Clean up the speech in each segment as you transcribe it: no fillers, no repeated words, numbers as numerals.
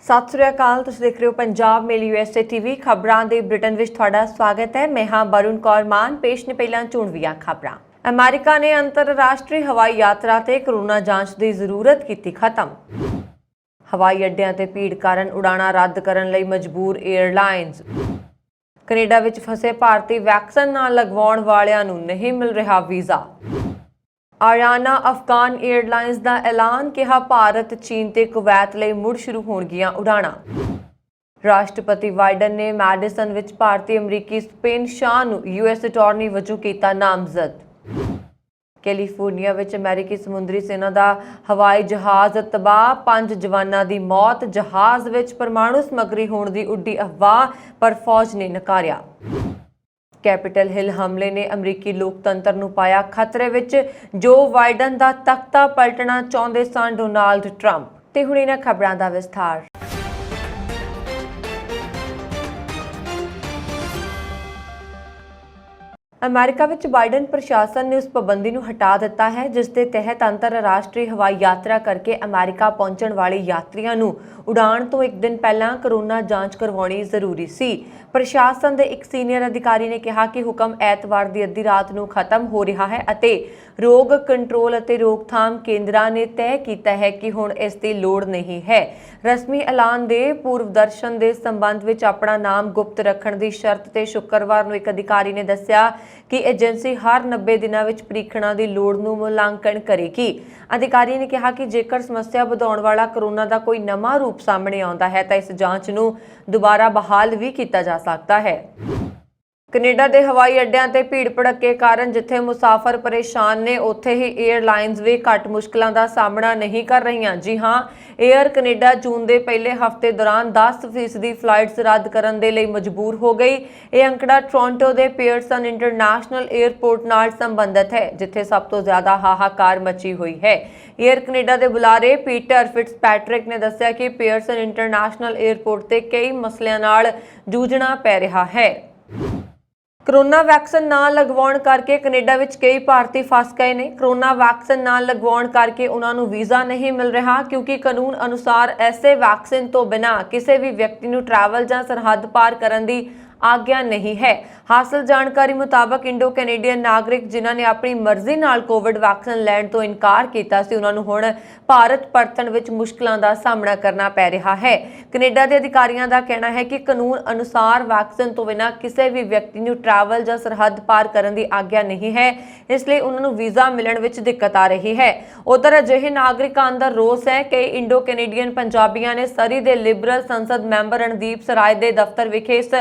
सत श्री अकाल। तुसीं देख रहे हो पंजाब मेल USA TV। खबरां दे ब्रिटेन विच तुहाडा स्वागत है। मैं हां वरुण कौर मान। पेश ने पहलां चोणवीआं खबरां। अमेरिका ने अंतरराष्ट्रीय हवाई यात्रा ते कोरोना जांच की जरूरत की खत्म। हवाई अड्डियां ते भीड़ कारण उड़ाणां रद्द करन लई मजबूर एयरलाइनस। कनेडा विच फसे भारतीय वैक्सीन ना लगवाउण वालियां नूं नहीं मिल रहा वीज़ा। आरियाना अफगान एयरलाइंस का ऐलान, कहा भारत चीन ते कुवैत लई मुड़ शुरू होणगीਆਂ उड़ाणां। राष्ट्रपति बाइडन ने मैडिसन विच भारतीय अमरीकी स्पेन शाह नूं US अटॉर्नी वजों कीता नामजद। कैलीफोर्निया विच अमेरिकी समुद्री सेना का हवाई जहाज तबाह, 5 जवानां दी मौत। जहाज विच परमाणु समग्री होण दी उड्डी अफवाह, पर फौज ने नकारिया। कैपिटल हिल हमले ने अमरीकी लोकतंत्र नूं पाया खतरे विच। जो बाइडन का तख्ता पलटना चाहुंदे सन डोनाल्ड ट्रंप। ते हुण इन्हां खबरां दा विस्तार। अमेरिका विच बाइडन प्रशासन ने उस पाबंदी नूं हटा दिता है जिस दे तहत अंतरराष्ट्रीय हवाई यात्रा करके अमेरिका पहुंचण वाले यात्रियों नूं उड़ाण तो एक दिन पहलां कोरोना जांच करवाउणी जरूरी सी। प्रशासन के एक सीनियर अधिकारी ने कहा कि हुक्म ऐतवार की अद्धी रात नूं खत्म हो रहा है अते रोग कंट्रोल अते रोकथाम केंद्रां ने तय किया है कि हुण इस दी लोड़ नहीं है। रस्मी ऐलान दे पूर्व दर्शन के संबंध में अपना नाम गुप्त रखण दी शर्त ते शुक्रवार नूं एक अधिकारी ने दस्सिया कि एजेंसी हर 90 दिनों में परीक्षणों की लोड़ नूं मुलांकन करेगी। अधिकारी ने कहा कि जेकर समस्या ਵਧਾਉਣ वाला कोरोना का कोई नवा रूप सामने आता है तो इस जांच नूं दोबारा बहाल भी किया जा सकता है। कनेडा के हवाई अड्डियां ते भीड़ भड़के कारण जिथे मुसाफर परेशान ने उत्थे ही एयरलाइनस भी घट मुश्किलों का सामना नहीं कर रही। जी हाँ, एयर कनेडा जून के पहले हफ्ते दौरान 10% फ्लाइट्स रद्द करने के लिए मजबूर हो गई। यह अंकड़ा टोरंटो के पियर्सन इंटरनेशनल एयरपोर्ट नाल संबंधित है जिथे सब तो ज्यादा हाहाकार मची हुई है। एयर कनेडा के बुलारे पीटर फिट्जपैट्रिक ने दस्सिया कि पियर्सन इंटरनेशनल एयरपोर्ट से कई मसलियां नाल जूझना पै रहा है। कोरोना वैक्सीन ना लगवाउण करके कनेडा विच कई भारतीय फस गए ने। कोरोना वैक्सीन ना लगवाउण करके उन्होंने वीज़ा नहीं मिल रहा क्योंकि कानून अनुसार ऐसे वैक्सीन तो बिना किसी भी व्यक्ति नूं ट्रैवल जां सरहद पार करन दी आग्या नहीं है। हासिल जानकारी मुताबक इंडो कैनेडियन नागरिक जिन्हां ने अपनी मर्जी नाल कोविड वैक्सीन लैण तो इनकार किया सी उन्हां नूं हुण भारत परतण विच मुश्किलों का सामना करना पै रहा है। कनेडा के अधिकारियों का कहना है कि कानून अनुसार वैक्सीन तो बिना किसी भी व्यक्ति नूं ट्रैवल जां सरहद पार करन दी आग्या नहीं है, इसलिए उन्हां नूं वीज़ा मिलण विच दिक्कत आ रही है। उधर अजिहे नागरिकों अंदर रोस है। कई इंडो कैनेडियन पंजाबियों ने सरी के लिबरल संसद मैंबर रणदीप सराय के दफ्तर विखे इस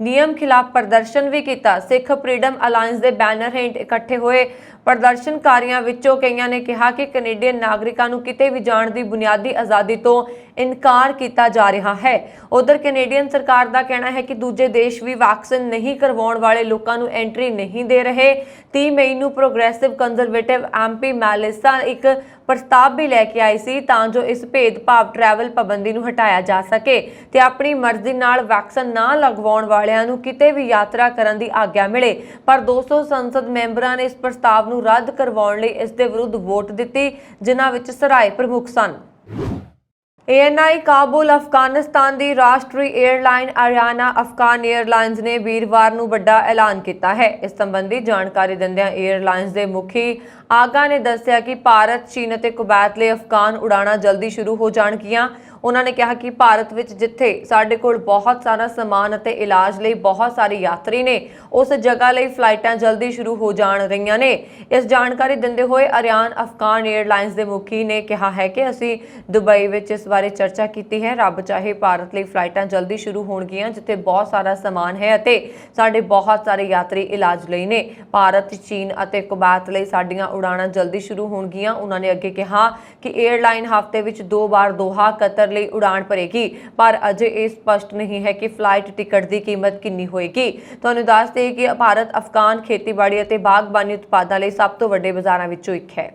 नियम खिलाफ प्रदर्शन भी किया। सिख फ्रीडम अलायंस के बैनर हेठ इकट्ठे हुए प्रदर्शनकारियों विचों कईयां ने कहा कि कैनेडियन नागरिकों नूं किते भी जाण दी बुनियादी आज़ादी तो इनकार किया जा रहा है। उधर कैनेडियन सरकार का कहना है कि दूजे देश भी वैक्सीन नहीं करवाउण वाले लोगों नूं एंट्री नहीं दे रहे। 30 मई नूं प्रोग्रेसिव कंजरवेटिव MP मैलिसा एक प्रस्ताव भी लैके आई सी तां जो इस भेदभाव ट्रैवल पाबंदी नूं हटाया जा सके ते अपनी मर्जी नाल वैक्सीन ना लगवाउण वालियां नूं किते भी यात्रा करन दी आग्या मिले। पर 200 संसद मैंबरां ने इस प्रस्ताव नूं रद्द करवाउण लई इस दे विरुद्ध वोट दित्ती, जिन्हां विच सराय प्रमुख सन। ANI काबुल अफगानिस्तान की राष्ट्रीय एयरलाइन आरियाना अफगान एयरलाइंस ने वीरवार नूं वड्डा ऐलान किया है। इस संबंधी जानकारी दिंदिआं एयरलाइंस के मुखी आगा ने दस्सिया कि भारत चीन और कुवैत लिए अफगान उड़ाणा जल्दी शुरू हो जाणगीਆਂ। उन्होंने कहा कि भारत विच जिथे साडे कोल बहुत सारा समान और इलाज लई बहुत सारे यात्री ने उस जगह लई फ्लाइटां जल्दी शुरू हो जाण रहीआं ने। इस जानकारी दिंदे होए आरियान अफगान एयरलाइंस के मुखी ने कहा है कि असीं दुबई विच इस बारे चर्चा की है। रब चाहे भारत लई फ्लाइटां जल्दी शुरू होणगीਆਂ जिथे बहुत सारा समान है अते साडे बहुत सारे यात्री इलाज लई ने। भारत चीन और कुवैत लई साडीआं उड़ाणां जल्दी शुरू होणगीਆਂ। उन्होंने अगे कहा कि एयरलाइन हफ्ते विच 2 बार दोहा कतर लई उड़ान भरेगी, पर अजे यह स्पष्ट नहीं है कि फ्लाइट टिकट की कीमत कितनी होएगी। तुहानूं दस दें कि भारत अफगान खेतीबाड़ी और बागबानी उत्पादों लई सब तो वड्डे बाज़ारां विचों एक है।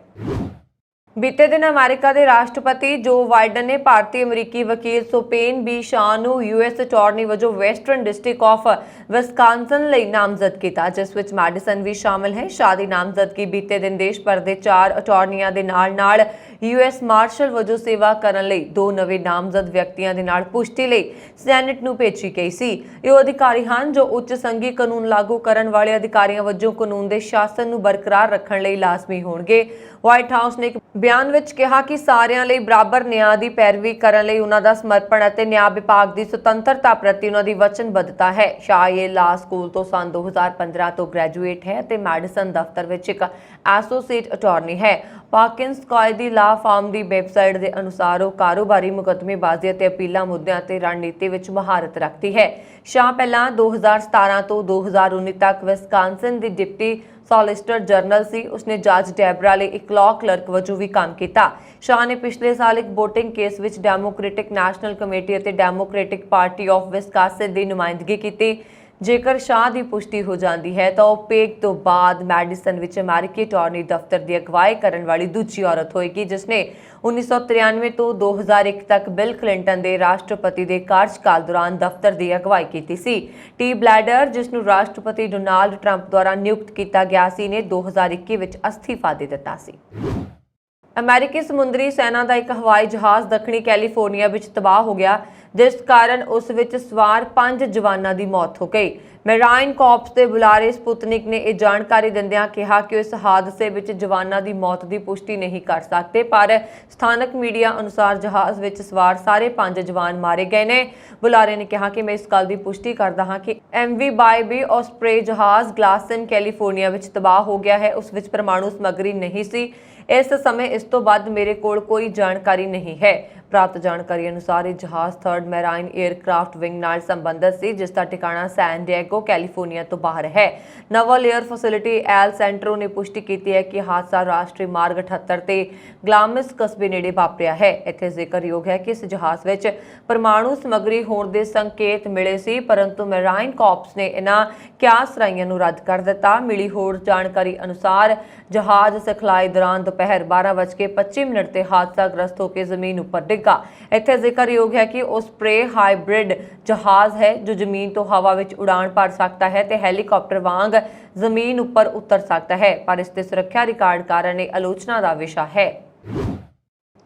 ਬੀਤੇ ਦਿਨ ਅਮਰੀਕਾ ਦੇ ਰਾਸ਼ਟਰਪਤੀ ਜੋ ਬਾਈਡਨ ਨੇ ਭਾਰਤੀ ਅਮਰੀਕੀ ਵਕੀਲ ਸੋਪੇਨ ਬੀ ਸ਼ਾਹ ਨੂੰ ਯੂਐਸ ਅਟਾਰਨੀ ਵਜੋਂ ਵੈਸਟਰਨ ਡਿਸਟ੍ਰਿਕਟ ਆਫ ਵਿਸਕਾਂਸਨ ਲਈ ਨਾਮਜ਼ਦ ਕੀਤਾ, ਜਿਸ ਵਿੱਚ ਮੈਡੀਸਨ ਵੀ ਸ਼ਾਮਲ ਹੈ। ਸ਼ਾਹ ਦੀ ਨਾਮਜ਼ਦਗੀ ਬੀਤੇ ਦਿਨ ਦੇਸ਼ ਭਰ ਦੇ 4 ਅਟਾਰਨੀਆਂ ਦੇ ਨਾਲ ਯੂਐਸ ਮਾਰਸ਼ਲ ਵਜੋਂ ਸੇਵਾ ਕਰਨ ਲਈ 2 ਨਵੇਂ ਨਾਮਜ਼ਦ ਵਿਅਕਤੀਆਂ ਦੇ ਨਾਲ ਪੁਸ਼ਟੀ ਲਈ ਸੈਨੇਟ ਨੂੰ ਭੇਜੀ ਗਈ ਸੀ। ਇਹ ਅਧਿਕਾਰੀ ਹਨ ਜੋ ਉੱਚ ਸੰਘੀ ਕਾਨੂੰਨ ਲਾਗੂ ਕਰਨ ਵਾਲੇ ਅਧਿਕਾਰੀਆਂ ਵਜੋਂ ਕਾਨੂੰਨ ਦੇ ਸ਼ਾਸਨ ਨੂੰ ਬਰਕਰਾਰ ਰੱਖਣ ਲਈ ਲਾਜ਼ਮੀ ਹੋਣਗੇ। ਵਾਈਟ ਹਾਊਸ ਨੇ ਇੱਕ ਬਿਆਨ ਵਿੱਚ ਕਿਹਾ ਕਿ ਸਾਰਿਆਂ ਲਈ ਬਰਾਬਰ ਨਿਆਂ ਦੀ ਪੈਰਵੀ ਕਰਨ ਲਈ ਉਹਨਾਂ ਦਾ ਸਮਰਪਣ ਅਤੇ ਨਿਆਂ ਵਿਭਾਗ ਦੀ ਸੁਤੰਤਰਤਾ ਪ੍ਰਤੀ ਉਹਨਾਂ ਦੀ ਵਚਨਬੱਧਤਾ ਹੈ। ਸ਼ਾਹ ਲਾ ਸਕੂਲ ਤੋਂ ਸੰਨ 2015 ਤੋਂ ਗ੍ਰੈਜੂਏਟ ਹੈ ਅਤੇ ਮੈਡੀਸਨ ਦਫ਼ਤਰ ਵਿੱਚ ਇੱਕ ਐਸੋਸੀਏਟ ਅਟਾਰਨੀ ਹੈ। ਪਾਕਿੰਸ ਕਾਇਦੀ ਲਾ ਫਾਰਮ ਦੀ ਵੈਬਸਾਈਟ ਦੇ ਅਨੁਸਾਰ ਉਹ ਕਾਰੋਬਾਰੀ ਮੁਕੱਦਮੇਬਾਜ਼ੀ ਅਤੇ ਅਪੀਲਾਂ ਮੁੱਦਿਆਂ ਤੇ ਰਣਨੀਤੀ ਵਿੱਚ ਮਹਾਰਤ ਰੱਖਦੀ ਹੈ। ਸ਼ਾਹ ਪਹਿਲਾਂ 2017 ਤੋਂ 2019 ਤੱਕ ਵਿਸਕਾਂਸਨ ਦੀ ਡਿਪਟੀ ਸੋਲਿਸਿਟਰ ਜਨਰਲ ਸੀ। ਉਸਨੇ ਜੱਜ ਡੈਬਰਾ ਲਈ ਇੱਕ ਲਾਅ ਕਲਰਕ ਵਜੋਂ ਵੀ ਕੰਮ ਕੀਤਾ। ਸ਼ਾਹ ਨੇ ਪਿਛਲੇ ਸਾਲ ਇੱਕ VOTING ਕੇਸ ਵਿੱਚ ਡੈਮੋਕ੍ਰੈਟਿਕ ਨੈਸ਼ਨਲ ਕਮੇਟੀ ਅਤੇ ਡੈਮੋਕ੍ਰੈਟਿਕ ਪਾਰਟੀ ਆਫ ਵਿਸਕਾਂਸਨ ਦੀ ਨੁਮਾਇੰਦਗੀ ਕੀਤੀ। ਜੇਕਰ ਸ਼ਾਹ ਦੀ ਪੁਸ਼ਟੀ ਹੋ ਜਾਂਦੀ ਹੈ ਤਾਂ ਉਹ ਪੇਗ ਤੋਂ ਬਾਅਦ ਮੈਡੀਸਨ ਵਿੱਚ ਅਮਰੀਕੀ ਅਟਾਰਨੀ ਦਫ਼ਤਰ ਦੀ ਅਗਵਾਈ ਕਰਨ ਵਾਲੀ ਦੂਜੀ ਔਰਤ ਹੋਏਗੀ, ਜਿਸਨੇ 1993 ਤੋਂ 2001 ਤੱਕ ਬਿਲ ਕਲਿੰਟਨ ਦੇ ਰਾਸ਼ਟਰਪਤੀ ਦੇ ਕਾਰਜਕਾਲ ਦੌਰਾਨ ਦਫ਼ਤਰ ਦੀ ਅਗਵਾਈ ਕੀਤੀ ਸੀ। ਟੀ ਬਲੈਡਰ, ਜਿਸ ਨੂੰ ਰਾਸ਼ਟਰਪਤੀ ਡੋਨਾਲਡ ਟਰੰਪ ਦੁਆਰਾ ਨਿਯੁਕਤ ਕੀਤਾ ਗਿਆ ਸੀ, ਨੇ 2021 ਵਿੱਚ ਅਸਤੀਫਾ ਦੇ ਦਿੱਤਾ ਸੀ। ਅਮਰੀਕੀ ਸਮੁੰਦਰੀ ਸੈਨਾ ਦਾ ਇੱਕ ਹਵਾਈ ਜਹਾਜ਼ ਦੱਖਣੀ ਕੈਲੀਫੋਰਨੀਆ ਵਿੱਚ ਤਬਾਹ ਹੋ ਗਿਆ, ਜਿਸ ਕਾਰਨ ਉਸ ਵਿੱਚ ਸਵਾਰ 5 ਜਵਾਨਾਂ ਦੀ ਮੌਤ ਹੋ ਗਈ। ਮੈਰਾਈਨ ਕਾਰਪਸ ਦੇ ਬੁਲਾਰੇ ਸਪੁਤਨਿਕ ਨੇ ਇਹ ਜਾਣਕਾਰੀ ਦਿੰਦਿਆਂ ਕਿਹਾ ਕਿ ਇਸ ਹਾਦਸੇ ਵਿੱਚ ਜਵਾਨਾਂ ਦੀ ਮੌਤ ਦੀ ਪੁਸ਼ਟੀ ਨਹੀਂ ਕਰ ਸਕਦੇ, ਪਰ ਸਥਾਨਕ ਮੀਡੀਆ ਅਨੁਸਾਰ ਜਹਾਜ਼ ਵਿੱਚ ਸਵਾਰ ਸਾਰੇ 5 ਜਵਾਨ ਮਾਰੇ ਗਏ ਨੇ। ਬੁਲਾਰੇ ਨੇ ਕਿਹਾ ਕਿ ਮੈਂ ਇਸ ਗੱਲ ਦੀ ਪੁਸ਼ਟੀ ਕਰਦਾ ਹਾਂ ਕਿ MV ਬਾਈ ਓਸਪਰੇ ਜਹਾਜ਼ ਗਲਾਸਨ ਕੈਲੀਫੋਰਨੀਆ ਵਿੱਚ ਤਬਾਹ ਹੋ ਗਿਆ ਹੈ। ਉਸ ਵਿੱਚ ਪਰਮਾਣੂ ਸਮੱਗਰੀ ਨਹੀਂ ਸੀ। ਇਸ ਸਮੇਂ ਇਸ ਤੋਂ ਵੱਧ ਮੇਰੇ ਕੋਲ ਕੋਈ ਜਾਣਕਾਰੀ ਨਹੀਂ ਹੈ। ਪ੍ਰਾਪਤ ਜਾਣਕਾਰੀ ਅਨੁਸਾਰ ਇਹ ਜਹਾਜ਼ 3rd ਮੈਰਾਈਨ 에ਅਰਕ੍ਰਾਫਟ ਵਿੰਗ ਨਾਲ ਸੰਬੰਧਿਤ ਸੀ, ਜਿਸ ਦਾ ਟਿਕਾਣਾ ਸੈਨ ਡਿਏਗੋ ਕੈਲੀਫੋਰਨੀਆ ਤੋਂ ਬਾਹਰ ਹੈ। Naval air facility L Santro ਨੇ ਪੁਸ਼ਟੀ ਕੀਤੀ ਹੈ ਕਿ ਹਾਦਸਾ ਰਾਸ਼ਟਰੀ ਮਾਰਗ 78 ਤੇ ਗਲਾਮਿਸ ਕਸਬੇ ਨੇੜੇ ਵਾਪਰਿਆ ਹੈ। ਇੱਥੇ ਜ਼ਿਕਰਯੋਗ ਹੈ ਕਿ ਇਸ ਜਹਾਜ਼ ਵਿੱਚ ਪਰਮਾਣੂ ਸਮੱਗਰੀ ਹੋਣ ਦੇ ਸੰਕੇਤ ਮਿਲੇ ਸੀ, ਪਰੰਤੂ ਮੈਰਾਈਨ ਕਾਰਪਸ ਨੇ ਇਹਨਾਂ ਕਿਆਸ ਰਾਈਆਂ ਨੂੰ ਰੱਦ ਕਰ ਦਿੱਤਾ। ਮਿਲੀ ਹੋਰ ਜਾਣਕਾਰੀ ਅਨੁਸਾਰ ਜਹਾਜ਼ ਸਿਖਲਾਈ ਦੌਰਾਨ ਦੁਪਹਿਰ 12:25 ਤੇ ਹਾਦਸਾਗ੍ਰਸਤ ਹੋ ਕੇ ਜ਼ਮੀਨ ਉੱਪਰ ਡਿੱਗਾ। ਇੱਥੇ ਜ਼ਿਕਰਯੋਗ ਹੈ ਕਿ ਓਸਪਰੇ ਹਾਈਬ੍ਰਿਡ ਜਹਾਜ਼ ਹੈ ਜੋ ਜ਼ਮੀਨ ਤੋਂ ਹਵਾ ਵਿੱਚ ਉਡਾਨ ਭਰ ਸਕਦਾ ਹੈ ਤੇ ਹੈਲੀਕਾਪਟਰ ਵਾਂਗ ਜ਼ਮੀਨ ਉੱਪਰ ਉਤਰ ਸਕਦਾ ਹੈ, ਪਰ ਇਸ ਦੇ ਸੁਰੱਖਿਆ ਰਿਕਾਰਡ ਕਾਰਨ ਇਹ ਆਲੋਚਨਾ ਦਾ ਵਿਸ਼ਾ ਹੈ।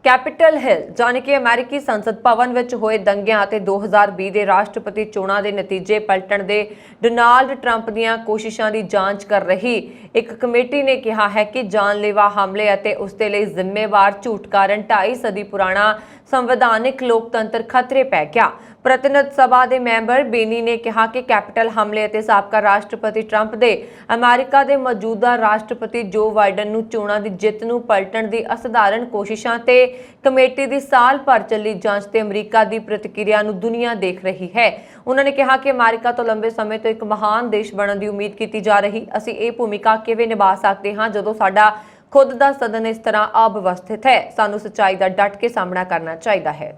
ਕੈਪੀਟਲ ਹਿੱਲ ਜਾਣੀ ਕਿ ਅਮਰੀਕੀ ਸੰਸਦ ਭਵਨ ਵਿੱਚ ਹੋਏ ਦੰਗਿਆਂ ਅਤੇ 2020 ਦੇ ਰਾਸ਼ਟਰਪਤੀ ਚੋਣਾਂ ਦੇ ਨਤੀਜੇ ਪਲਟਣ ਦੇ ਡੋਨਾਲਡ ਟਰੰਪ ਦੀਆਂ ਕੋਸ਼ਿਸ਼ਾਂ ਦੀ ਜਾਂਚ ਕਰ ਰਹੀ ਇੱਕ ਕਮੇਟੀ ਨੇ ਕਿਹਾ ਹੈ ਕਿ ਜਾਨਲੇਵਾ ਹਮਲੇ ਅਤੇ ਉਸ ਦੇ ਲਈ ਜ਼ਿੰਮੇਵਾਰ ਝੂਠ ਕਾਰਨ 2.5 ਸਦੀ ਪੁਰਾਣਾ ਸੰਵਿਧਾਨਿਕ ਲੋਕਤੰਤਰ ਖਤਰੇ ਪੈ ਗਿਆ। ਪ੍ਰਤੀਨਿਧ ਸਭਾ ਦੇ ਮੈਂਬਰ ਬੇਨੀ ਨੇ ਕਿਹਾ ਕਿ ਕੈਪੀਟਲ ਹਮਲੇ ਅਤੇ ਸਾਬਕਾ ਰਾਸ਼ਟਰਪਤੀ ਟਰੰਪ ਦੇ ਅਮਰੀਕਾ ਦੇ ਮੌਜੂਦਾ ਰਾਸ਼ਟਰਪਤੀ ਜੋ ਬਾਈਡਨ ਨੂੰ ਚੋਣਾਂ ਦੀ ਜਿੱਤ ਨੂੰ ਪਲਟਣ ਦੀ ਅਸਧਾਰਨ ਕੋਸ਼ਿਸ਼ਾਂ ਤੇ ਕਮੇਟੀ ਦੀ ਸਾਲ ਭਰ ਚੱਲੀ ਜਾਂਚ ਤੇ ਅਮਰੀਕਾ ਦੀ ਪ੍ਰਤੀਕਿਰਿਆ ਨੂੰ ਦੁਨੀਆ ਦੇਖ ਰਹੀ ਹੈ। ਉਹਨਾਂ ਨੇ ਕਿਹਾ ਕਿ ਅਮਰੀਕਾ ਤੋਂ ਲੰਬੇ ਸਮੇਂ ਤੋਂ ਇੱਕ ਮਹਾਨ ਦੇਸ਼ ਬਣਨ ਦੀ ਉਮੀਦ ਕੀਤੀ ਜਾ ਰਹੀ। ਅਸੀਂ ਇਹ ਭੂਮਿਕਾ ਕਿਵੇਂ ਨਿਭਾ ਸਕਦੇ ਹਾਂ ਜਦੋਂ ਸਾਡਾ ਖੁਦ ਦਾ ਸਦਨ ਇਸ ਤਰ੍ਹਾਂ ਅਵਿਵਸਥਿਤ ਹੈ। ਸਾਨੂੰ ਸੱਚਾਈ ਦਾ ਡਟ ਕੇ ਸਾਹਮਣਾ ਕਰਨਾ ਚਾਹੀਦਾ ਹੈ।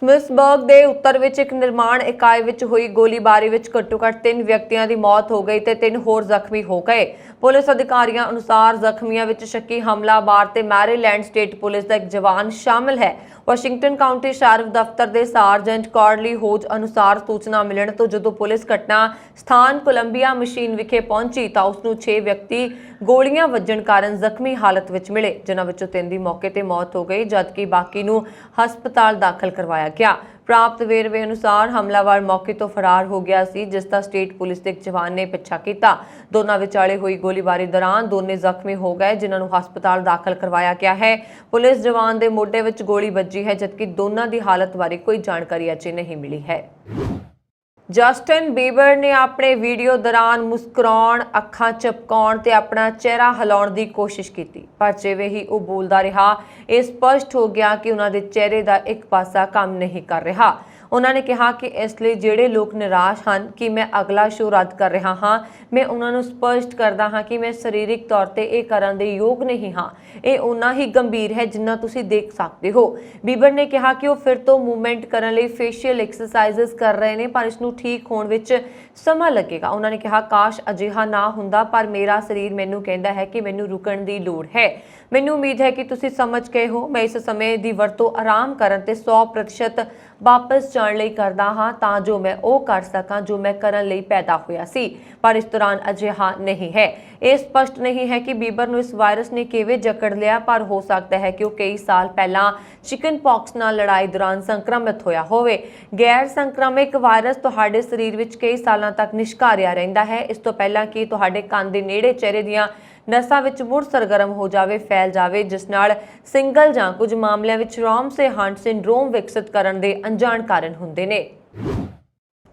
ਸਮਿਥਸਬਰਗ ਦੇ ਉੱਤਰ ਵਿੱਚ ਇੱਕ ਨਿਰਮਾਣ ਇਕਾਈ ਵਿੱਚ ਹੋਈ ਗੋਲੀਬਾਰੀ ਵਿੱਚ ਘੱਟੋ-ਘੱਟ 3 ਵਿਅਕਤੀਆਂ ਦੀ ਮੌਤ ਹੋ ਗਈ ਤੇ 3 ਹੋਰ ਜ਼ਖਮੀ ਹੋ ਗਏ। ਪੁਲਿਸ ਅਧਿਕਾਰੀਆਂ ਅਨੁਸਾਰ ਜ਼ਖਮੀਆਂ ਵਿੱਚ ਸ਼ੱਕੀ ਹਮਲਾਵਰ ਤੇ ਮੈਰੀਲੈਂਡ ਸਟੇਟ ਪੁਲਿਸ ਦਾ ਇੱਕ ਜਵਾਨ ਸ਼ਾਮਲ ਹੈ। ਵਾਸ਼ਿੰਗਟਨ ਕਾਉਂਟੀ ਸ਼ੈਰਿਫ ਦਫ਼ਤਰ ਦੇ ਸਾਰਜੈਂਟ ਕਾਰਲੀ ਹੋਜ ਅਨੁਸਾਰ ਸੂਚਨਾ ਮਿਲਣ ਤੋਂ ਜਦੋਂ ਪੁਲਿਸ ਘਟਨਾ ਸਥਾਨ ਕੋਲੰਬੀਆ ਮਸ਼ੀਨ ਵਿਖੇ ਪਹੁੰਚੀ ਤਾਂ ਉਸ ਨੂੰ 6 ਵਿਅਕਤੀ ਗੋਲੀਆਂ ਵੱਜਣ ਕਾਰਨ ਜ਼ਖਮੀ ਹਾਲਤ ਵਿੱਚ ਮਿਲੇ, ਜਿਨ੍ਹਾਂ ਵਿੱਚੋਂ 3 ਦੀ ਮੌਕੇ ਤੇ ਮੌਤ ਹੋ ਗਈ ਜਦਕਿ ਬਾਕੀ ਨੂੰ ਹਸਪਤਾਲ ਦਾਖਲ ਕਰਵਾਇਆ ਗਿਆ। ਪ੍ਰਾਪਤ ਵੇਰਵੇ ਅਨੁਸਾਰ ਹਮਲਾਵਰ ਮੌਕੇ ਤੋਂ ਫਰਾਰ ਹੋ ਗਿਆ ਸੀ, ਜਿਸ ਦਾ ਸਟੇਟ ਪੁਲਿਸ ਦੇ ਇੱਕ ਜਵਾਨ ਨੇ ਪਿੱਛਾ ਕੀਤਾ। ਦੋਨਾਂ ਵਿਚਾਲੇ ਹੋਈ ਗੋਲੀਬਾਰੀ ਦੌਰਾਨ ਦੋਨੇ ਜ਼ਖਮੀ ਹੋ ਗਏ, ਜਿਨ੍ਹਾਂ ਨੂੰ ਹਸਪਤਾਲ ਦਾਖਲ ਕਰਵਾਇਆ ਗਿਆ ਹੈ। ਪੁਲਿਸ ਜਵਾਨ ਦੇ ਮੋਢੇ ਵਿੱਚ ਗੋਲੀ ਵੱਜੀ ਹੈ ਜਦਕਿ ਦੋਨਾਂ ਦੀ ਹਾਲਤ ਬਾਰੇ ਕੋਈ ਜਾਣਕਾਰੀ ਅਜੇ ਨਹੀਂ ਮਿਲੀ ਹੈ। ਜਸਟਿਨ ਬੀਬਰ ਨੇ ਆਪਣੇ ਵੀਡੀਓ ਦੌਰਾਨ ਮੁਸਕਰਾਉਣ, ਅੱਖਾਂ ਝਪਕਾਉਣ ਤੇ ਆਪਣਾ ਚਿਹਰਾ ਹਿਲਾਉਣ ਦੀ ਕੋਸ਼ਿਸ਼ ਕੀਤੀ, ਪਰ ਜਿਵੇਂ ਹੀ ਉਹ ਬੋਲਦਾ ਰਿਹਾ ਇਹ ਸਪਸ਼ਟ ਹੋ ਗਿਆ ਕਿ ਉਹਨਾਂ ਦੇ ਚਿਹਰੇ ਦਾ ਇੱਕ ਪਾਸਾ ਕੰਮ ਨਹੀਂ ਕਰ ਰਿਹਾ। ਉਹਨਾਂ ਨੇ ਕਿਹਾ ਕਿ ਇਸ ਲਈ ਜਿਹੜੇ ਲੋਕ ਨਿਰਾਸ਼ ਹਨ ਕਿ ਮੈਂ ਅਗਲਾ ਸ਼ੋਅ ਰੱਦ ਕਰ ਰਿਹਾ ਹਾਂ, ਮੈਂ ਉਹਨਾਂ ਨੂੰ ਸਪਸ਼ਟ ਕਰਦਾ ਹਾਂ ਕਿ ਮੈਂ ਸਰੀਰਕ ਤੌਰ ਤੇ ਇਹ ਕਰਨ ਦੇ ਯੋਗ ਨਹੀਂ ਹਾਂ। ਇਹ ਉਨਾ ਹੀ ਗੰਭੀਰ ਹੈ ਜਿੰਨਾ ਤੁਸੀਂ ਦੇਖ ਸਕਦੇ ਹੋ। ਬੀਬਰ ਨੇ ਕਿਹਾ ਕਿ ਉਹ ਫਿਰ ਤੋਂ ਮੂਵਮੈਂਟ ਕਰਨ ਲਈ ਫੇਸ਼ੀਅਲ ਐਕਸਰਸਾਈਜ਼ਸ ਕਰ ਰਹੇ ਨੇ, ਪਰ ਇਸ ਨੂੰ ਠੀਕ ਹੋਣ ਵਿੱਚ ਸਮਾਂ ਲੱਗੇਗਾ। ਉਹਨਾਂ ਨੇ ਕਿਹਾ ਕਾਸ਼ ਅਜਿਹਾ ਨਾ ਹੁੰਦਾ, ਪਰ ਮੇਰਾ ਸਰੀਰ ਮੈਨੂੰ ਕਹਿੰਦਾ ਹੈ ਕਿ ਮੈਨੂੰ ਰੁਕਣ ਦੀ ਲੋੜ ਹੈ। ਮੈਨੂੰ ਉਮੀਦ ਹੈ ਕਿ ਤੁਸੀਂ ਸਮਝ ਗਏ ਹੋ। ਮੈਂ ਇਸ ਸਮੇਂ ਦੀ ਵਰਤੋਂ ਆਰਾਮ ਕਰਨ ਤੇ 100% ਵਾਪਸ ਜਾਣ ਲਈ ਕਰਦਾ ਹਾਂ ਤਾਂ ਜੋ ਮੈਂ ਉਹ ਕਰ ਸਕਾਂ ਜੋ ਮੈਂ ਕਰਨ ਲਈ ਪੈਦਾ ਹੋਇਆ ਸੀ, ਪਰ ਇਸ ਦੌਰਾਨ ਅਜਿਹਾ ਨਹੀਂ ਹੈ। ਇਹ ਸਪਸ਼ਟ ਨਹੀਂ ਹੈ ਕਿ ਬੀਬਰ ਨੂੰ ਇਸ ਵਾਇਰਸ ਨੇ ਕਿਵੇਂ ਜਕੜ ਲਿਆ, ਪਰ ਹੋ ਸਕਦਾ ਹੈ ਕਿ ਉਹ ਕਈ ਸਾਲ ਪਹਿਲਾਂ ਚਿਕਨ ਪੌਕਸ ਨਾਲ ਲੜਾਈ ਦੌਰਾਨ ਸੰਕਰਮਿਤ ਹੋਇਆ ਹੋਵੇ। ਗੈਰ ਸੰਕਰਾਮਕ ਵਾਇਰਸ ਤੁਹਾਡੇ ਸਰੀਰ ਵਿੱਚ ਕਈ ਸਾਲਾਂ ਤੱਕ ਨਿਸ਼ਕਾਰਿਆ ਰਹਿੰਦਾ ਹੈ, ਇਸ ਤੋਂ ਪਹਿਲਾਂ ਕਿ ਤੁਹਾਡੇ ਕੰਨ ਦੇ ਨੇੜੇ ਚਿਹਰੇ ਦੀਆਂ ਨਸਾਂ ਵਿੱਚ ਮੁੜ ਸਰਗਰਮ ਹੋ ਜਾਵੇ, ਫੈਲ ਜਾਵੇ, ਜਿਸ ਨਾਲ ਸਿੰਗਲ ਜਾਂ ਕੁਝ ਮਾਮਲਿਆਂ ਵਿੱਚ ਰੌਮਸੇ ਹੰਟ ਸਿੰਡਰੋਮ ਵਿਕਸਿਤ ਕਰਨ ਦੇ ਅਣਜਾਣ ਕਾਰਨ ਹੁੰਦੇ ਨੇ।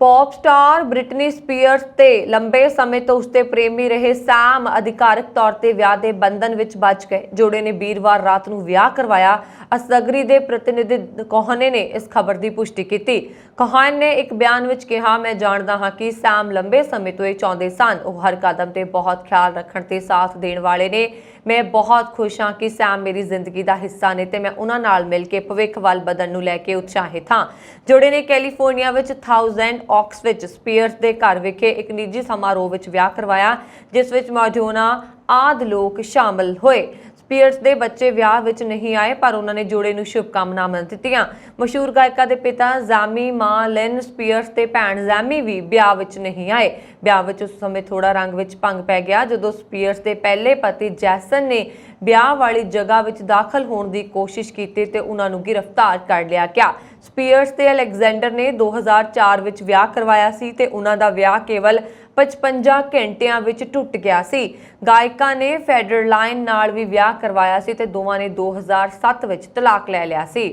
ਪੌਪ ਸਟਾਰ ਬ੍ਰਿਟਨੀ ਸਪੀਅਰਸ ਤੇ ਲੰਬੇ ਸਮੇਂ ਤੋਂ ਉਸਦੇ ਪ੍ਰੇਮੀ ਰਹੇ ਸੈਮ ਅਧਿਕਾਰਕ ਤੌਰ ਤੇ ਵਿਆਹ ਦੇ ਬੰਧਨ ਵਿੱਚ ਬਚ ਗਏ। ਜੋੜੇ ਨੇ ਵੀਰਵਾਰ ਰਾਤ ਨੂੰ ਵਿਆਹ ਕਰਵਾਇਆ। ਅਸਗਰੀ ਦੇ ਪ੍ਰਤੀਨਿਧੀ ਕੋਹਨੇ ਨੇ ਇਸ ਖਬਰ ਦੀ ਪੁਸ਼ਟੀ ਕੀਤੀ। ਕੋਹਨ ਨੇ ਇੱਕ ਬਿਆਨ ਵਿੱਚ ਕਿਹਾ, ਮੈਂ ਜਾਣਦਾ ਹਾਂ ਕਿ ਸੈਮ ਲੰਬੇ ਸਮੇਂ ਤੋਂ ਇਹ ਚਾਹੁੰਦੇ ਸਨ। ਉਹ ਹਰ ਕਦਮ ਤੇ ਬਹੁਤ ਖਿਆਲ ਰੱਖਣ ਤੇ ਸਾਥ ਦੇਣ ਵਾਲੇ ਨੇ। ਮੈਂ ਬਹੁਤ ਖੁਸ਼ ਹਾਂ ਕਿ ਸੈਮ ਮੇਰੀ ਜ਼ਿੰਦਗੀ ਦਾ ਹਿੱਸਾ ਨੇ ਤੇ ਮੈਂ ਉਹਨਾਂ ਨਾਲ ਮਿਲ ਕੇ ਭਵਿੱਖ ਵੱਲ ਵਧਣ ਨੂੰ ਲੈ ਕੇ ਉਤਸ਼ਾਹਿਤ ਹਾਂ। ਜੋੜੇ ਨੇ ਕੈਲੀਫੋਰਨੀਆ ਵਿੱਚ 1000 ਔਕਸ ਵਿੱਚ ਸਪੀਅਰਸ ਦੇ ਘਰ ਵਿਖੇ ਇੱਕ ਨਿੱਜੀ ਸਮਾਰੋਹ ਵਿੱਚ ਵਿਆਹ ਕਰਵਾਇਆ, ਜਿਸ ਵਿੱਚ ਮੈਡੋਨਾ ਆਦਿ ਲੋਕ ਸ਼ਾਮਲ ਹੋਏ। ਸਪੀਅਰਸ ਦੇ ਬੱਚੇ ਵਿਆਹ ਵਿੱਚ ਨਹੀਂ ਆਏ, ਪਰ ਉਹਨਾਂ ਨੇ ਜੋੜੇ ਨੂੰ ਸ਼ੁਭਕਾਮਨਾਵਾਂ ਦਿੱਤੀਆਂ। ਮਸ਼ਹੂਰ ਗਾਇਕਾ ਦੇ ਪਿਤਾ ਜ਼ੈਮੀ ਮਾਂ ਲਿਨ ਸਪੀਅਰਸ ਤੇ ਭੈਣ ਜ਼ੈਮੀ ਵੀ ਵਿਆਹ ਵਿੱਚ ਨਹੀਂ ਆਏ। ਵਿਆਹ ਵਿੱਚ ਉਸ ਸਮੇਂ ਥੋੜਾ ਰੰਗ ਵਿੱਚ ਭੰਗ ਪੈ ਗਿਆ ਜਦੋਂ ਸਪੀਅਰਸ ਦੇ ਪਹਿਲੇ ਪਤੀ ਜੈਸਨ ਨੇ ਵਿਆਹ ਵਾਲੀ ਜਗ੍ਹਾ ਵਿੱਚ ਦਾਖਲ ਹੋਣ ਦੀ ਕੋਸ਼ਿਸ਼ ਕੀਤੀ ਤੇ ਉਹਨਾਂ ਨੂੰ ਗ੍ਰਿਫਤਾਰ ਕਰ ਲਿਆ ਗਿਆ। ਸਪੀਅਰਸ ਤੇ ਅਲੈਗਜ਼ੈਂਡਰ ਨੇ 2004 ਵਿੱਚ ਵਿਆਹ ਕਰਵਾਇਆ ਸੀ ਤੇ ਉਹਨਾਂ ਦਾ ਵਿਆਹ ਕੇਵਲ 55 ਘੰਟਿਆਂ ਵਿੱਚ ਟੁੱਟ ਗਿਆ ਸੀ। ਗਾਇਕਾ ਨੇ ਫੈਡਰਲਾਈਨ ਨਾਲ ਵੀ ਵਿਆਹ ਕਰਵਾਇਆ ਸੀ ਤੇ ਦੋਵਾਂ ਨੇ 2007 ਵਿੱਚ ਤਲਾਕ ਲੈ ਲਿਆ ਸੀ।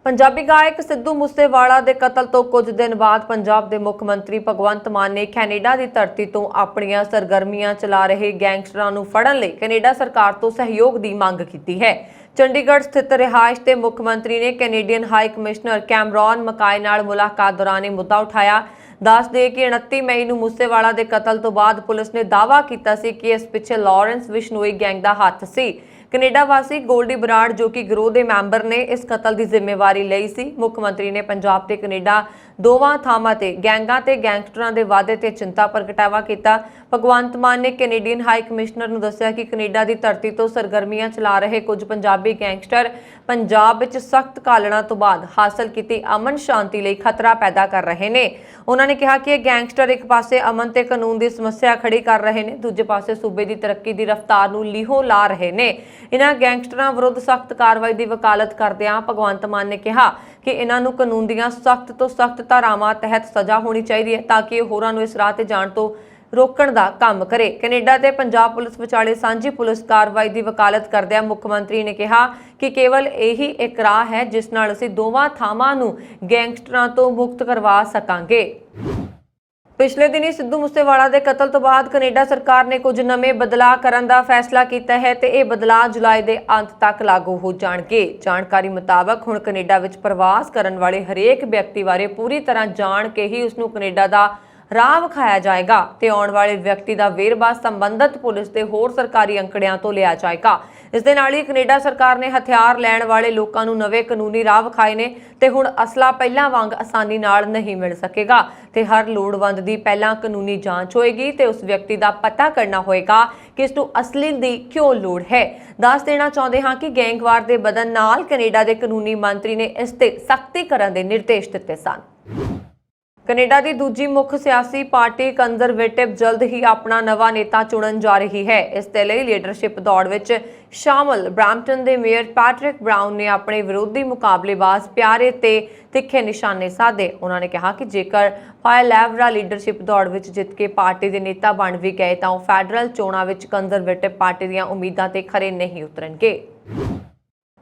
ਪੰਜਾਬੀ ਗਾਇਕ ਸਿੱਧੂ ਮੂਸੇਵਾਲਾ ਦੇ ਕਤਲ ਤੋਂ ਕੁਝ ਦਿਨ ਬਾਅਦ ਪੰਜਾਬ ਦੇ ਮੁੱਖ ਮੰਤਰੀ ਭਗਵੰਤ ਮਾਨ ਨੇ ਕੈਨੇਡਾ ਦੀ ਧਰਤੀ ਤੋਂ ਆਪਣੀਆਂ ਸਰਗਰਮੀਆਂ ਚਲਾ ਰਹੇ ਗੈਂਗਸਟਰਾਂ ਨੂੰ ਫੜਨ ਲਈ ਕੈਨੇਡਾ ਸਰਕਾਰ ਤੋਂ ਸਹਿਯੋਗ ਦੀ ਮੰਗ ਕੀਤੀ ਹੈ। ਚੰਡੀਗੜ੍ਹ ਸਥਿਤ ਰਿਹਾਇਸ਼ ਤੇ ਮੁੱਖ ਮੰਤਰੀ ਨੇ ਕੈਨੇਡੀਅਨ ਹਾਈ ਕਮਿਸ਼ਨਰ ਕੈਮਰੌਨ ਮਕਾਈ ਨਾਲ ਮੁਲਾਕਾਤ ਦੌਰਾਨ ਇਹ ਮੁੱਦਾ ਉਠਾਇਆ। ਦੱਸ ਦੇ ਕਿ 29 ਮਈ ਨੂੰ ਮੂਸੇਵਾਲਾ ਦੇ ਕਤਲ ਤੋਂ ਬਾਅਦ ਪੁਲਿਸ ਨੇ ਦਾਅਵਾ ਕੀਤਾ ਸੀ ਕਿ ਇਸ ਪਿੱਛੇ ਲਾਰੈਂਸ ਬਿਸ਼ਨੋਈ ਗੈਂਗ ਦਾ ਹੱਥ ਸੀ। ਕੈਨੇਡਾ ਵਾਸੀ ਗੋਲਡੀ ਬਰਾੜ ਜੋ ਕਿ ਗਰੋਹ ਦੇ ਮੈਂਬਰ ਨੇ ਇਸ ਕਤਲ ਦੀ ਜ਼ਿੰਮੇਵਾਰੀ ਲਈ ਸੀ। ਮੁੱਖ ਮੰਤਰੀ ਨੇ ਪੰਜਾਬ ਤੇ ਕੈਨੇਡਾ ਦੋਵਾਂ ਥਾਵਾਂ ਤੇ ਗੈਂਗਾਂ ਤੇ ਗੈਂਗਸਟਰਾਂ ਦੇ ਵਾਧੇ ਤੇ ਚਿੰਤਾ ਪ੍ਰਗਟਾਵਾ ਕੀਤਾ। ਭਗਵੰਤ ਮਾਨ ਨੇ ਕੈਨੇਡੀਅਨ ਹਾਈ ਕਮਿਸ਼ਨਰ ਨੂੰ ਦੱਸਿਆ ਕਿ ਕੈਨੇਡਾ ਦੀ ਧਰਤੀ ਤੋਂ ਸਰਗਰਮੀਆਂ ਚਲਾ ਰਹੇ ਕੁਝ ਪੰਜਾਬੀ ਗੈਂਗਸਟਰ ਪੰਜਾਬ ਵਿੱਚ ਸਖਤ ਕਾਲਣਾ ਤੋਂ ਬਾਅਦ ਹਾਸਲ ਕੀਤੀ ਅਮਨ ਸ਼ਾਂਤੀ ਲਈ ਖਤਰਾ ਪੈਦਾ ਕਰ ਰਹੇ ਨੇ। ਉਹਨਾਂ ਨੇ ਕਿਹਾ ਕਿ ਇਹ ਗੈਂਗਸਟਰ ਇੱਕ ਪਾਸੇ ਅਮਨ ਤੇ ਕਾਨੂੰਨ ਦੀ ਸਮੱਸਿਆ ਖੜੀ ਕਰ ਰਹੇ ਨੇ, ਦੂਜੇ ਪਾਸੇ ਸੂਬੇ ਦੀ ਤਰੱਕੀ ਦੀ ਰਫ਼ਤਾਰ ਨੂੰ ਲੀਹੋ ਲਾ ਰਹੇ ਨੇ। ਇਹਨਾਂ ਗੈਂਗਸਟਰਾਂ ਵਿਰੁੱਧ ਸਖਤ ਕਾਰਵਾਈ ਦੀ ਵਕਾਲਤ ਕਰਦਿਆਂ ਭਗਵੰਤ ਮਾਨ ਨੇ ਕਿਹਾ ਕਿ ਇਹਨਾਂ ਨੂੰ ਕਾਨੂੰਨ ਦੀਆਂ ਸਖਤ ਤੋਂ ਸਖਤ ਧਾਰਾਵਾਂ ਤਹਿਤ ਸਜ਼ਾ ਹੋਣੀ ਚਾਹੀਦੀ ਹੈ ਤਾਂ ਕਿ ਇਹ ਹੋਰਾਂ ਨੂੰ ਇਸ ਰਾਹ ਤੇ ਜਾਣ ਤੋਂ ਰੋਕਣ ਦਾ ਕੰਮ ਕਰੇ। ਕੈਨੇਡਾ ਤੇ ਪੰਜਾਬ ਪੁਲਿਸ ਵਿਚਾਲੇ ਸਾਂਝੀ ਪੁਲਿਸ ਕਾਰਵਾਈ ਦੀ ਵਕਾਲਤ ਕਰਦਿਆਂ ਮੁੱਖ ਮੰਤਰੀ ਨੇ ਕਿਹਾ ਕਿ ਕੇਵਲ ਇਹੀ ਇੱਕ ਰਾਹ ਹੈ ਜਿਸ ਨਾਲ ਅਸੀਂ ਦੋਵਾਂ ਥਾਵਾਂ ਨੂੰ ਗੈਂਗਸਟਰਾਂ ਤੋਂ ਮੁਕਤ ਕਰਵਾ ਸਕਾਂਗੇ। ਪਿਛਲੇ ਦਿਨੀ ਸਿੱਧੂ ਮੂਸੇਵਾਲਾ ਦੇ ਕਤਲ ਤੋਂ ਬਾਅਦ ਕੈਨੇਡਾ ਸਰਕਾਰ ਨੇ ਕੁਝ ਨਵੇਂ ਬਦਲਾਅ ਕਰਨ ਦਾ ਫੈਸਲਾ ਕੀਤਾ ਹੈ ਤੇ ਇਹ ਬਦਲਾਅ ਜੁਲਾਈ ਦੇ ਅੰਤ ਤੱਕ ਲਾਗੂ ਹੋ ਜਾਣਗੇ। ਜਾਣਕਾਰੀ ਮੁਤਾਬਕ ਹੁਣ ਕੈਨੇਡਾ ਵਿੱਚ ਪ੍ਰਵਾਸ ਕਰਨ ਵਾਲੇ ਹਰੇਕ ਵਿਅਕਤੀ ਬਾਰੇ ਪੂਰੀ ਤਰ੍ਹਾਂ ਜਾਣ ਕੇ ਹੀ ਉਸ ਨੂੰ ਕੈਨੇਡਾ ਦਾ ਰਾਹ ਵਿਖਾਇਆ ਜਾਏਗਾ ਤੇ ਆਉਣ ਵਾਲੇ ਵਿਅਕਤੀ ਦਾ ਵੇਰਵਾ ਸੰਬੰਧਿਤ ਪੁਲਿਸ ਤੇ ਹੋਰ ਸਰਕਾਰੀ ਅੰਕੜਿਆਂ ਤੋਂ ਲਿਆ ਜਾਏਗਾ। ਇਸ ਦੇ ਨਾਲ ਹੀ ਕੈਨੇਡਾ ਸਰਕਾਰ ਨੇ ਹਥਿਆਰ ਲੈਣ ਵਾਲੇ ਲੋਕਾਂ ਨੂੰ ਨਵੇਂ ਕਾਨੂੰਨੀ ਰਾਹ ਵਿਖਾਏ ਨੇ ਤੇ ਹੁਣ ਅਸਲਾ ਪਹਿਲਾਂ ਵਾਂਗ ਆਸਾਨੀ ਨਾਲ ਨਹੀਂ ਮਿਲ ਸਕੇਗਾ ਤੇ ਹਰ ਲੋੜਵੰਦ ਦੀ ਪਹਿਲਾਂ ਕਾਨੂੰਨੀ ਜਾਂਚ ਹੋਏਗੀ ਤੇ ਉਸ ਵਿਅਕਤੀ ਦਾ ਪਤਾ ਕਰਨਾ ਹੋਏਗਾ ਕਿ ਇਸ ਨੂੰ ਅਸਲੀ ਦੀ ਕਿਉਂ ਲੋੜ ਹੈ। ਦੱਸ ਦੇਣਾ ਚਾਹੁੰਦੇ ਹਾਂ ਕਿ ਗੈਂਗਵਾਰ ਦੇ ਵਧਣ ਨਾਲ ਕੈਨੇਡਾ ਦੇ ਕਾਨੂੰਨੀ ਮੰਤਰੀ ਨੇ ਇਸ ਤੇ ਸਖਤੀ ਕਰਨ ਦੇ ਨਿਰਦੇਸ਼ ਦਿੱਤੇ ਸਨ। ਕੈਨੇਡਾ ਦੀ ਦੂਜੀ ਮੁੱਖ ਸਿਆਸੀ ਪਾਰਟੀ ਕੰਜ਼ਰਵੇਟਿਵ ਜਲਦ ਹੀ ਆਪਣਾ ਨਵਾਂ ਨੇਤਾ ਚੁਣਨ ਜਾ ਰਹੀ ਹੈ। ਇਸ ਦੇ ਲਈ ਲੀਡਰਸ਼ਿਪ ਦੌੜ ਵਿੱਚ ਸ਼ਾਮਲ ਬ੍ਰੈਂਪਟਨ ਦੇ ਮੇਅਰ ਪੈਟਰਿਕ ਬਰਾਊਨ ਨੇ ਆਪਣੇ ਵਿਰੋਧੀ ਮੁਕਾਬਲੇਬਾਜ਼ ਪਿਆਰੇ ਤੇ ਤਿੱਖੇ ਨਿਸ਼ਾਨੇ ਸਾਧੇ। ਉਹਨਾਂ ਨੇ ਕਿਹਾ ਕਿ ਜੇਕਰ ਪਾਇਲੈਵਰਾ ਲੀਡਰਸ਼ਿਪ ਦੌੜ ਵਿੱਚ ਜਿੱਤ ਕੇ ਪਾਰਟੀ ਦੇ ਨੇਤਾ ਬਣ ਵੀ ਗਏ ਤਾਂ ਉਹ ਫੈਡਰਲ ਚੋਣਾਂ ਵਿੱਚ ਕੰਜ਼ਰਵੇਟਿਵ ਪਾਰਟੀ ਦੀਆਂ ਉਮੀਦਾਂ ਤੇ ਖਰੇ ਨਹੀਂ ਉਤਰਨਗੇ।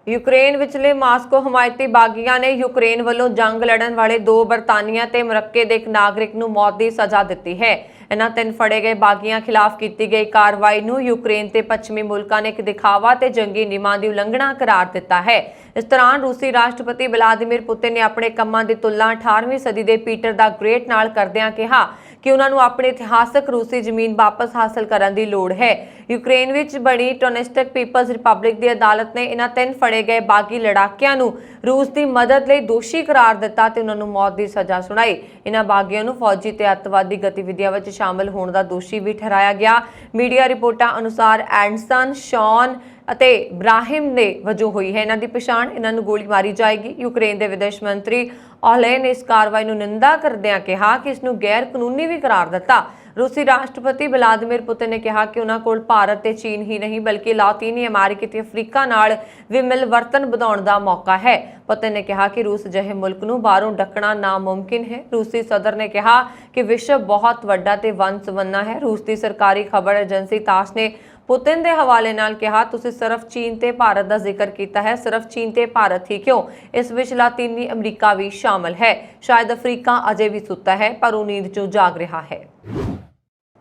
ਯੂਕਰੇਨ ਵਿਚਲੇ ਮਾਸਕੋ ਹਮਾਇਤੀ ਬਾਗੀਆਂ ਨੇ ਯੂਕਰੇਨ ਵੱਲੋਂ ਜੰਗ ਲੜਨ ਵਾਲੇ 2 ਬਰਤਾਨੀਆ ਤੇ ਮਰੱਕੇ ਦੇ ਇੱਕ ਨਾਗਰਿਕ ਨੂੰ ਮੌਤ ਦੀ ਸਜ਼ਾ ਦਿੱਤੀ ਹੈ। ਇਹਨਾਂ 3 ਫੜੇ ਗਏ ਬਾਗੀਆਂ ਖਿਲਾਫ ਕੀਤੀ ਗਈ ਕਾਰਵਾਈ ਨੂੰ ਯੂਕਰੇਨ ਤੇ ਪੱਛਮੀ ਮੁਲਕਾਂ ਨੇ ਇੱਕ ਦਿਖਾਵਾ ਤੇ ਜੰਗੀ ਨਿਯਮਾਂ ਦੀ ਉਲੰਘਣਾ ਕਰਾਰ ਦਿੱਤਾ ਹੈ। ਇਸ ਦੌਰਾਨ ਰੂਸੀ ਰਾਸ਼ਟਰਪਤੀ ਵਲਾਦੀਮੀਰ ਪੁਤਿਨ ਨੇ ਆਪਣੇ ਕੰਮਾਂ ਦੀ ਤੁਲਨਾ 18ਵੀਂ ਸਦੀ ਦੇ ਪੀਟਰ ਦਾ ਗ੍ਰੇਟ ਨਾਲ ਕਰਦਿਆਂ ਕਿਹਾ ਕਿ ਉਹਨਾਂ ਨੂੰ ਆਪਣੀ ਇਤਿਹਾਸਕ ਰੂਸੀ ਜ਼ਮੀਨ ਵਾਪਸ ਹਾਸਲ ਕਰਨ ਦੀ ਲੋੜ ਹੈ। ਯੂਕਰੇਨ ਵਿੱਚ ਬਣੀ ਡੋਨੇਟਸਕ ਪੀਪਲਜ਼ ਰਿਪਬਲਿਕ ਦੀ ਅਦਾਲਤ ਨੇ ਇਹਨਾਂ 3 ਫੜੇ ਗਏ ਬਾਗੀ ਲੜਾਕਿਆਂ ਨੂੰ ਰੂਸ ਦੀ ਮਦਦ ਲਈ ਦੋਸ਼ੀ ਕਰਾਰ ਦਿੱਤਾ ਤੇ ਉਹਨਾਂ ਨੂੰ ਮੌਤ ਦੀ ਸਜ਼ਾ ਸੁਣਾਈ। ਇਹਨਾਂ ਬਾਗੀਆਂ ਨੂੰ ਫੌਜੀ ਤੇ ਅੱਤਵਾਦੀ ਗਤੀਵਿਧੀਆਂ ਵਿੱਚ ਸ਼ਾਮਲ ਹੋਣ ਦਾ ਦੋਸ਼ੀ ਵੀ ਠਹਿਰਾਇਆ ਗਿਆ। ਮੀਡੀਆ ਰਿਪੋਰਟਾਂ ਅਨੁਸਾਰ ਐਂਡਰਸਨ, ਸ਼ੌਨ ਅਤੇ ਬ੍ਰਾਹਿਮ ਨੇ ਵਜੋਂ ਹੋਈ ਹੈ ਇਹਨਾਂ ਦੀ ਪਛਾਣ। ਇਹਨਾਂ ਨੂੰ ਗੋਲੀ ਮਾਰੀ ਜਾਏਗੀ। ਯੂਕਰੇਨ ਦੇ ਵਿਦੇਸ਼ ਮੰਤਰੀ ਔਲੇਨ ਨੇ ਇਸ ਕਾਰਵਾਈ ਨੂੰ ਨਿੰਦਾ ਕਰਦਿਆਂ ਕਿਹਾ ਕਿ ਇਸ ਨੂੰ ਗੈਰ ਕਾਨੂੰਨੀ ਵੀ ਕਰਾਰ ਦਿੱਤਾ। ਰੂਸੀ ਰਾਸ਼ਟਰਪਤੀ ਵਲਾਦੀਮੀਰ ਪੁਤਿਨ ਨੇ ਕਿਹਾ ਕਿ ਉਹਨਾਂ ਕੋਲ ਭਾਰਤ ਤੇ ਚੀਨ ਹੀ ਨਹੀਂ ਬਲਕਿ ਲਾਤੀਨੀ ਅਮਰੀਕਾ ਤੇ ਅਫਰੀਕਾ ਨਾਲ ਵੀ ਮਿਲਵਰਤਨ ਵਧਾਉਣ ਦਾ ਮੌਕਾ ਹੈ। ਪੁਤਿਨ ਨੇ ਕਿਹਾ ਕਿ ਰੂਸ ਜਿਹੇ ਮੁਲਕ ਨੂੰ ਬਾਹਰੋਂ ਡੱਕਣਾ ਨਾਮੁਮਕਿਨ ਹੈ। ਰੂਸੀ ਸਦਰ ਨੇ ਕਿਹਾ ਕਿ ਵਿਸ਼ਵ ਬਹੁਤ ਵੱਡਾ ਤੇ ਵੰਨ-ਸੁਵੰਨਾ ਹੈ। ਰੂਸ ਦੀ ਸਰਕਾਰੀ ਖਬਰ ਏਜੰਸੀ ਤਾਸ ਨੇ ਪੁਤਿਨ ਦੇ ਹਵਾਲੇ ਨਾਲ ਕਿਹਾ, ਤੁਸੀਂ ਸਿਰਫ ਚੀਨ ਤੇ ਭਾਰਤ ਦਾ ਜ਼ਿਕਰ ਕੀਤਾ ਹੈ। ਸਿਰਫ ਚੀਨ ਤੇ ਭਾਰਤ ਹੀ ਕਿਉਂ, ਇਸ ਵਿੱਚ ਲਾਤੀਨੀ ਅਮਰੀਕਾ ਵੀ ਸ਼ਾਮਲ ਹੈ। ਸ਼ਾਇਦ ਅਫਰੀਕਾ ਅਜੇ ਵੀ ਸੁੱਤਾ ਹੈ ਪਰ ਉਹ ਨੀਂਦ ਚੋਂ ਜਾਗ ਰਿਹਾ ਹੈ।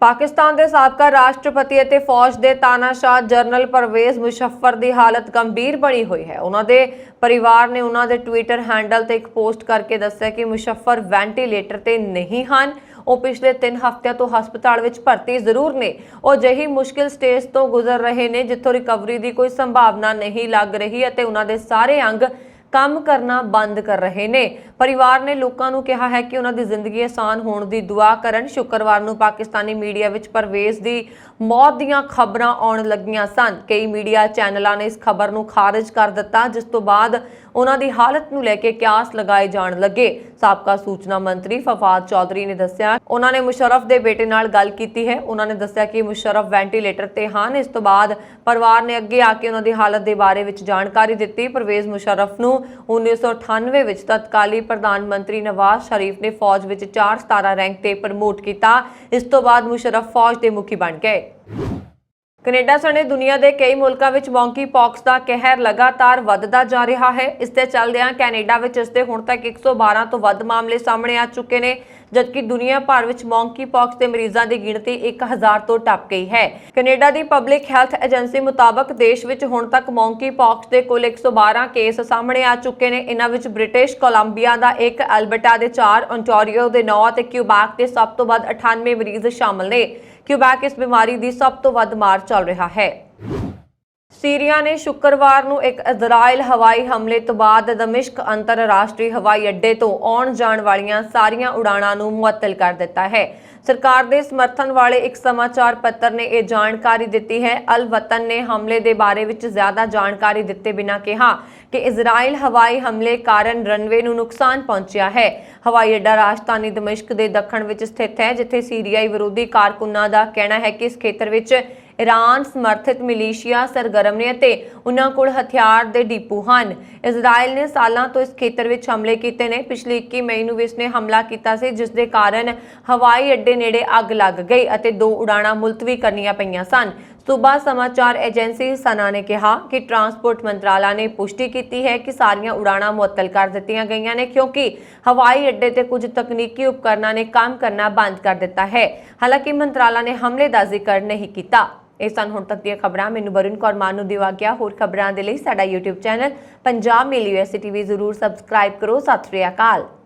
ਪਾਕਿਸਤਾਨ ਦੇ ਸਾਬਕਾ ਰਾਸ਼ਟਰਪਤੀ ਅਤੇ ਫੌਜ ਦੇ ਤਾਨਾਸ਼ਾਹ ਜਨਰਲ ਪਰਵੇਜ਼ ਮੁਸ਼ੱਰਫ ਦੀ ਹਾਲਤ ਗੰਭੀਰ ਬਣੀ ਹੋਈ ਹੈ। ਉਹਨਾਂ ਦੇ ਪਰਿਵਾਰ ਨੇ ਉਹਨਾਂ ਦੇ ਟਵਿੱਟਰ ਹੈਂਡਲ ਤੇ ਇੱਕ ਪੋਸਟ ਕਰਕੇ ਦੱਸਿਆ ਕਿ ਮੁਸ਼ੱਰਫ ਵੈਂਟੀਲੇਟਰ ਤੇ ਨਹੀਂ ਹਨ। ਉਹ ਪਿਛਲੇ 3 ਹਫ਼ਤਿਆਂ ਤੋਂ ਹਸਪਤਾਲ ਵਿੱਚ ਭਰਤੀ ਜ਼ਰੂਰ ਨੇ। ਉਹ ਅਜਿਹੀ ਮੁਸ਼ਕਿਲ ਸਟੇਜ ਤੋਂ ਗੁਜ਼ਰ ਰਹੇ ਨੇ ਜਿੱਥੋਂ ਰਿਕਵਰੀ ਦੀ ਕੋਈ ਸੰਭਾਵਨਾ ਨਹੀਂ ਲੱਗ ਰਹੀ ਅਤੇ ਉਹਨਾਂ ਦੇ ਸਾਰੇ ਅੰਗ ਕੰਮ ਕਰਨਾ ਬੰਦ ਕਰ ਰਹੇ ਨੇ। ਪਰਿਵਾਰ ਨੇ ਲੋਕਾਂ ਨੂੰ ਕਿਹਾ ਹੈ ਕਿ ਉਹਨਾਂ ਦੀ ਜ਼ਿੰਦਗੀ ਆਸਾਨ ਹੋਣ ਦੀ ਦੁਆ ਕਰਨ। ਸ਼ੁੱਕਰਵਾਰ ਨੂੰ ਪਾਕਿਸਤਾਨੀ ਮੀਡੀਆ ਵਿੱਚ ਪਰਵੇਜ਼ ਦੀ ਮੌਤ ਦੀਆਂ ਖਬਰਾਂ ਆਉਣ ਲੱਗੀਆਂ ਸਨ। ਕਈ ਮੀਡੀਆ ਚੈਨਲਾਂ ਨੇ ਇਸ ਖਬਰ ਨੂੰ ਖਾਰਜ ਕਰ ਦਿੱਤਾ, ਜਿਸ ਤੋਂ ਬਾਅਦ ਉਹਨਾਂ ਦੀ ਹਾਲਤ ਨੂੰ ਲੈ ਕੇ ਕਿਆਸ ਲਗਾਏ ਜਾਣ ਲੱਗੇ। ਸਾਬਕਾ ਸੂਚਨਾ ਮੰਤਰੀ ਫਵਾਦ ਚੌਧਰੀ ਨੇ ਦੱਸਿਆ ਉਹਨਾਂ ਨੇ ਮੁਸ਼ੱਰਫ ਦੇ ਬੇਟੇ ਨਾਲ ਗੱਲ ਕੀਤੀ ਹੈ। ਉਹਨਾਂ ਨੇ ਦੱਸਿਆ ਕਿ ਮੁਸ਼ੱਰਫ ਵੈਂਟੀਲੇਟਰ ਤੇ ਹਨ। ਇਸ ਤੋਂ ਬਾਅਦ ਪਰਿਵਾਰ ਨੇ ਅੱਗੇ ਆ ਕੇ ਉਹਨਾਂ ਦੀ ਹਾਲਤ ਦੇ ਬਾਰੇ ਵਿੱਚ ਜਾਣਕਾਰੀ ਦਿੱਤੀ। ਪਰਵੇਜ਼ ਮੁਸ਼ੱਰਫ ਨੂੰ 1998 ਵਿੱਚ ਤਤਕਾਲੀ ਪ੍ਰਧਾਨ ਮੰਤਰੀ ਨਵਾਜ਼ ਸ਼ਰੀਫ ਨੇ ਫੌਜ ਵਿੱਚ 4 ਸਿਤਾਰਾ ਰੈਂਕ ਤੇ ਪ੍ਰਮੋਟ ਕੀਤਾ। ਇਸ ਤੋਂ ਬਾਅਦ ਮੁਸ਼ੱਰਫ ਫੌਜ ਦੇ ਮੁਖੀ ਬਣ ਗਏ। ਕੈਨੇਡਾ ਸਣੇ ਦੁਨੀਆ ਦੇ ਕਈ ਮੁਲਕਾਂ ਵਿੱਚ ਮੌਂਕੀ ਪੌਕਸ ਦਾ ਕਹਿਰ ਲਗਾਤਾਰ ਵੱਧਦਾ ਜਾ ਰਿਹਾ ਹੈ। ਇਸ ਦੇ ਚੱਲਦਿਆਂ ਕੈਨੇਡਾ ਵਿੱਚ ਇਸ ਦੇ ਹੁਣ ਤੱਕ 112 ਤੋਂ ਵੱਧ ਮਾਮਲੇ ਸਾਹਮਣੇ ਆ ਚੁੱਕੇ ਨੇ, ਜਦਕਿ ਦੁਨੀਆ ਭਰ ਵਿੱਚ ਮੌਂਕੀ ਪੌਕਸ ਦੇ ਮਰੀਜ਼ਾਂ ਦੀ ਗਿਣਤੀ 1000 ਤੋਂ ਟੱਪ ਗਈ ਹੈ। ਕੈਨੇਡਾ ਦੀ ਪਬਲਿਕ ਹੈਲਥ ਏਜੰਸੀ ਮੁਤਾਬਕ ਦੇਸ਼ ਵਿੱਚ ਹੁਣ ਤੱਕ ਮੌਂਕੀ ਪੌਕਸ ਦੇ ਕੁੱਲ 112 ਕੇਸ ਸਾਹਮਣੇ ਆ ਚੁੱਕੇ ਨੇ। ਇਹਨਾਂ ਵਿੱਚ ਬ੍ਰਿਟਿਸ਼ ਕੋਲੰਬੀਆ ਦਾ 1, ਅਲਬਰਟਾ ਦੇ 4, ਓਨਟਾਰੀਓ ਦੇ 9 ਅਤੇ ਕਿਊਬੈਕ ਦੇ ਸਭ ਤੋਂ ਵੱਧ 98 ਮਰੀਜ਼ ਸ਼ਾਮਲ ਨੇ। ਕਿਊਬੈਕ ਇਸ ਬਿਮਾਰੀ ਦੀ ਸਭ ਤੋਂ ਵੱਧ ਮਾਰ ਚੱਲ ਰਿਹਾ ਹੈ। ਸੀਰੀਆ ਨੇ ਸ਼ੁੱਕਰਵਾਰ ਨੂੰ ਇੱਕ ਇਜ਼ਰਾਈਲ ਹਵਾਈ ਹਮਲੇ ਤੋਂ ਬਾਅਦ ਦਮਿਸ਼ਕ ਅੰਤਰਰਾਸ਼ਟਰੀ ਹਵਾਈ ਅੱਡੇ ਤੋਂ ਆਉਣ ਜਾਣ ਵਾਲੀਆਂ ਸਾਰੀਆਂ ਉਡਾਣਾਂ ਨੂੰ ਮੁਅੱਤਲ ਕਰ ਦਿੱਤਾ ਹੈ। ਸਰਕਾਰ ਦੇ ਸਮਰਥਨ ਵਾਲੇ ਇੱਕ ਸਮਾਚਾਰ ਪੱਤਰ ਨੇ ਇਹ ਜਾਣਕਾਰੀ ਦਿੱਤੀ ਹੈ। ਅਲ ਵਤਨ ਨੇ ਹਮਲੇ ਦੇ ਬਾਰੇ ਵਿੱਚ ਜ਼ਿਆਦਾ ਜਾਣਕਾਰੀ ਦਿੱਤੇ ਬਿਨਾਂ ਕਿਹਾ ਕਿ ਇਜ਼ਰਾਈਲ ਹਵਾਈ ਹਮਲੇ ਕਾਰਨ ਰਨਵੇ ਨੂੰ ਨੁਕਸਾਨ ਪਹੁੰਚਿਆ ਹੈ। ਹਵਾਈ ਅੱਡਾ ਰਾਜਧਾਨੀ ਦਮਿਸ਼ਕ ਦੇ ਦੱਖਣ ਵਿੱਚ ਸਥਿਤ ਹੈ, ਜਿੱਥੇ ਸੀਰੀਆਈ ਵਿਰੋਧੀ ਕਾਰਕੁਨਾਂ ਦਾ ਕਹਿਣਾ ਹੈ ਕਿ ਇਸ ਖੇਤਰ ਵਿੱਚ ਈਰਾਨ ਸਮਰਥਿਤ ਮਿਲੀਸ਼ੀਆ ਸਰਗਰਮ ਨੇ ਅਤੇ ਉਹਨਾਂ ਕੋਲ ਹਥਿਆਰ ਦੇ ਡਿਪੂ ਹਨ। ਇਜ਼ਰਾਈਲ ਨੇ ਸਾਲਾਂ ਤੋਂ ਇਸ ਖੇਤਰ ਵਿੱਚ ਹਮਲੇ ਕੀਤੇ ਨੇ। ਪਿਛਲੀ 21 ਮਈ ਨੂੰ ਵੀ ਇਸਨੇ ਹਮਲਾ ਕੀਤਾ ਸੀ, ਜਿਸ ਦੇ ਕਾਰਨ ਹਵਾਈ ਅੱਡੇ ਨੇੜੇ ਅੱਗ ਲੱਗ ਗਈ ਅਤੇ 2 ਉਡਾਣਾਂ ਮੁਲਤਵੀ ਕਰਨੀਆਂ ਪਈਆਂ ਸਨ। ਸੂਬਾ ਸਮਾਚਾਰ ਏਜੰਸੀ ਸਨਾ ਨੇ ਕਿਹਾ ਕਿ ਟਰਾਂਸਪੋਰਟ ਮੰਤਰਾਲਾ ਨੇ ਪੁਸ਼ਟੀ ਕੀਤੀ ਹੈ ਕਿ ਸਾਰੀਆਂ ਉਡਾਣਾਂ ਮੁਅੱਤਲ ਕਰ ਦਿੱਤੀਆਂ ਗਈਆਂ ਨੇ, ਕਿਉਂਕਿ ਹਵਾਈ ਅੱਡੇ ਤੇ ਕੁਝ ਤਕਨੀਕੀ ਉਪਕਰਨਾਂ ਨੇ ਕੰਮ ਕਰਨਾ ਬੰਦ ਕਰ ਦਿੱਤਾ ਹੈ। ਹਾਲਾਂਕਿ ਮੰਤਰਾਲਾ ਨੇ ਹਮਲੇ ਦਾ ਜ਼ਿਕਰ ਨਹੀਂ ਕੀਤਾ। ਇਹ ਸਨ ਹੁਣ ਤੱਕ ਦੀਆਂ ਖਬਰਾਂ। ਮੈਨੂੰ ਵਰੁਣ ਕੌਰ ਮਾਨ ਨੂੰ ਦਿਵਾ ਗਿਆ। ਹੋਰ ਖਬਰਾਂ ਦੇ ਲਈ ਸਾਡਾ YouTube ਚੈਨਲ ਪੰਜਾਬ ਮੇਲ USA TV ਜ਼ਰੂਰ ਸਬਸਕ੍ਰਾਈਬ ਕਰੋ। ਸਤਿ ਸ੍ਰੀ ਅਕਾਲ।